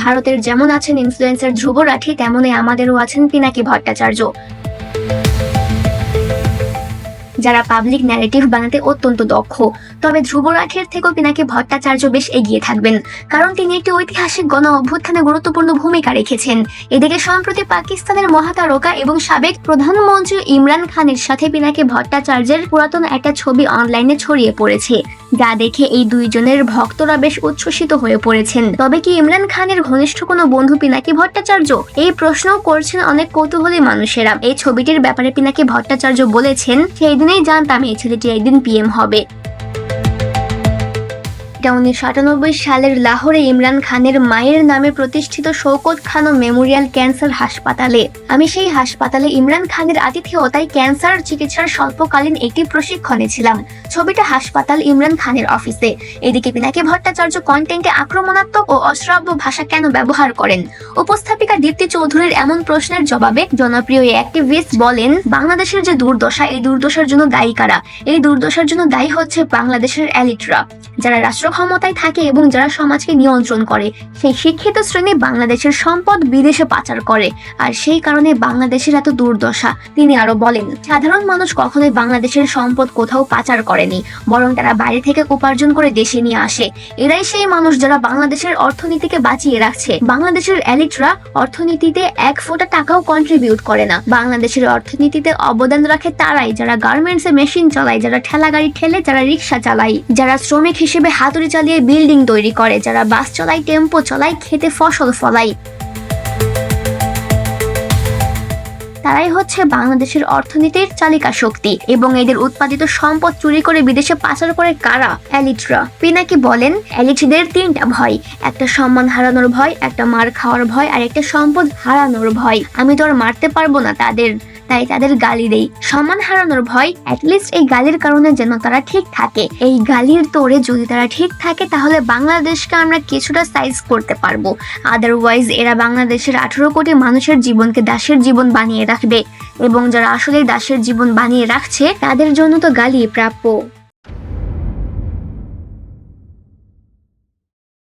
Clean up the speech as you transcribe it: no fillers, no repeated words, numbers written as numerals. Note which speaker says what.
Speaker 1: ভারতের যেমন আছেন ইনফ্লুয়েন্সার ধ্রুব রাঠি, তেমনই আমাদেরও আছেন পিনাকি ভট্টাচার্য, যারা পাবলিক ন্যারেটিভ বানাতে অত্যন্ত দক্ষ। তবে ধ্রুব রাঠির থেকেও পিনাকি ভট্টাচার্য বেশ এগিয়ে থাকবেন, কারণ তিনি একটি ঐতিহাসিক গণ অভ্যুত্থানে গুরুত্বপূর্ণ ভূমিকা রেখেছেন। এদিকে সম্প্রতি পাকিস্তানের মহাতারকা এবং সাবেক প্রধানমন্ত্রী ইমরান খানের সাথে পিনাকি ভট্টাচার্যের পুরাতন একটা ছবি অনলাইনে ছড়িয়ে পড়েছে, যা দেখে এই দুইজনের ভক্তরা বেশ উচ্ছ্বসিত হয়ে পড়েছেন। তবে কি ইমরান খানের ঘনিষ্ঠ কোনো বন্ধু পিনাকি ভট্টাচার্য? এই প্রশ্নও করছেন অনেক কৌতূহলী মানুষেরা। এই ছবিটির ব্যাপারে পিনাকি ভট্টাচার্য বলেছেন, সেই দিনেই জানতাম এই ছেলেটি একদিন পিএম হবে। 1998 সালের লাহোরে ইমরান খানের মায়ের নামে প্রতিষ্ঠিত শওকত খানম মেমোরিয়াল ক্যান্সার হাসপাতালে আমি সেই হাসপাতালে ইমরান খানের আতিথেয়তায় ক্যান্সার চিকিৎসার স্বল্পকালীন একটি প্রশিক্ষণে ছিলাম। ছবিটা হাসপাতাল ইমরান খানের অফিসে। এদিকে পিনাকি ভট্টাচার্য কন্টেন্টে আক্রমণাত্মক ও অশ্রাব্য ভাষা কেন ব্যবহার করেন? উপস্থাপিকা দীপ্তি চৌধুরীর এমন প্রশ্নের জবাবে জনপ্রিয় এই অ্যাক্টিভিস্ট বলেন, বাংলাদেশের যে দুর্দশা, এই দুর্দশার জন্য দায়ী কারা? এই দুর্দশার জন্য দায়ী হচ্ছে বাংলাদেশের এলিটরা, যারা রাষ্ট্র ক্ষমতায় থাকে এবং যারা সমাজকে নিয়ন্ত্রণ করে। সেই শিক্ষিত শ্রেণী বাংলাদেশের সম্পদ বিদেশে পাচার করে, আর সেই কারণে বাংলাদেশের এত দুর্দশা। তিনি আরো বলেন, সাধারণ মানুষ কখনোই বাংলাদেশের সম্পদ কোথাও পাচার করেনি, বরং তারা বাইরে থেকে উপার্জন করে দেশে নিয়ে আসে। এরাই সেই মানুষ যারা বাংলাদেশের অর্থনীতিকে বাঁচিয়ে রাখছে। বাংলাদেশের এলিটরা অর্থনীতিতে এক ফোঁটা টাকাও কন্ট্রিবিউট করে না। বাংলাদেশের অর্থনীতিতে অবদান রাখে তারাই যারা গার্মেন্টসে মেশিন চালায়, যারা ঠেলা গাড়ি ঠেলে, যারা রিক্সা চালায়, যারা শ্রমিক হিসেবে হাতুড়ি চালিয়ে বিল্ডিং তৈরি করে, যারা বাস চালায়, টেম্পো চালায়, খেতে ফসল ফলায়। তারাই হচ্ছে বাংলাদেশের অর্থনীতির চালিকা শক্তি। এবং এদের উৎপাদিত সম্পদ চুরি করে বিদেশে পাচার করে কারা? এলিটরা। পিনাকি বলেন, এলিটদের তিনটা ভয়, একটা সম্মান হারানোর ভয়, একটা মার খাওয়ার ভয়, আর একটা সম্পদ হারানোর ভয়। আমি তো আর মারতে পারবো না তাদের, তাই তাদের গালি দেই। সম্মান হারানোর ভয়, অ্যাটলিস্ট এই গালির কারণে যেন তারা ঠিক থাকে। এই গালির তোড়ে যদি তারা ঠিক থাকে, তাহলে বাংলাদেশকে আমরা কিছুটা সাইজ করতে পারবো। আদারওয়াইজ এরা বাংলাদেশের 18 কোটি মানুষের জীবনকে দাসের জীবন বানিয়ে রাখবে, এবং যারা আসলে দাসের জীবন বানিয়ে রাখছে তাদের জন্য তো গালি প্রাপ্য।